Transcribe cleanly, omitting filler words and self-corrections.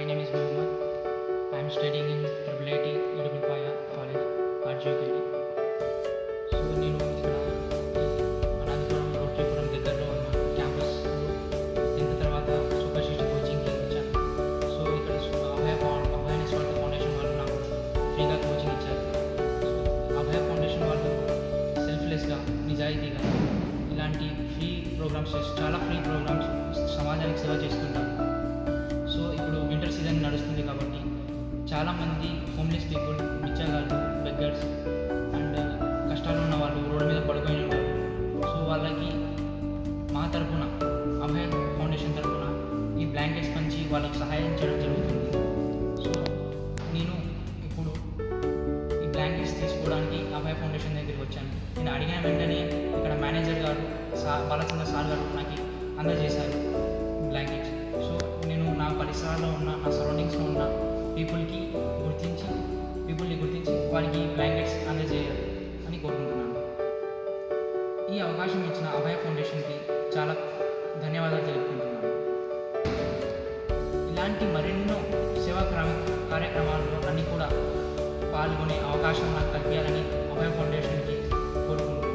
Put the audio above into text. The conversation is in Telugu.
My name is Mohammed. I am studying in IIIT Idupalpaya College, RJKT. So నేను ఇక్కడ అనంతపురం రోటరీపురం దగ్గరలో ఉన్న క్యాంపస్ 10th తర్వాత సూపర్ సిటీ కోచింగ్కి వచ్చాను. సో ఇక్కడ అభయ స్వార్థ ఫౌండేషన్ వాళ్ళు నాకు ఫ్రీగా కోచింగ్ ఇచ్చారు. సో అభయ ఫౌండేషన్ వాళ్ళు సెల్ఫ్లెస్గా నిజాయితీగా ఇలాంటి ఫ్రీ ప్రోగ్రామ్స్ చాలా ఫ్రీ ప్రోగ్రామ్స్ సమాజానికి సేవ చేస్తుంటారు. సో ఇప్పుడు వింటర్ సీజన్ నడుస్తుంది కాబట్టి చాలామంది హోమ్లెస్ పీపుల్, బిచ్చగాళ్ళు, బెగ్గర్స్ అండ్ కష్టాలు ఉన్న వాళ్ళు, రోడ్డు మీద పడుకొని వాళ్ళు, సో వాళ్ళకి మా తరఫున అభయ ఫౌండేషన్ తరఫున ఈ బ్లాంకెట్స్ పంచి వాళ్ళకి సహాయం చేయడం జరుగుతుంది. సో నేను ఇప్పుడు ఈ బ్లాంకెట్స్ తీసుకోవడానికి అభయ ఫౌండేషన్ దగ్గరికి వచ్చాను. నేను అడిగిన వెంటనే ఇక్కడ మేనేజర్ గారు బాలచంద్ర సార్ గారు నాకు అందజేశారు బ్లాంకెట్స్. సో నేను నా పరిసరాల్లో ఉన్న, నా సరౌండింగ్స్లో ఉన్న పీపుల్ని గుర్తించి వారికి బ్లాంకెట్స్ అందజేయాలి అని కోరుకుంటున్నాను. ఈ అవకాశం ఇచ్చిన అభయ ఫౌండేషన్కి చాలా ధన్యవాదాలు తెలుపుకుంటున్నాను. ఇలాంటి మరెన్నో సేవా కార్యక్రమాల్లో అన్నీ కూడా పాల్గొనే అవకాశం నాకు కల్పించాలని అభయ ఫౌండేషన్కి కోరుకుంటున్నాను.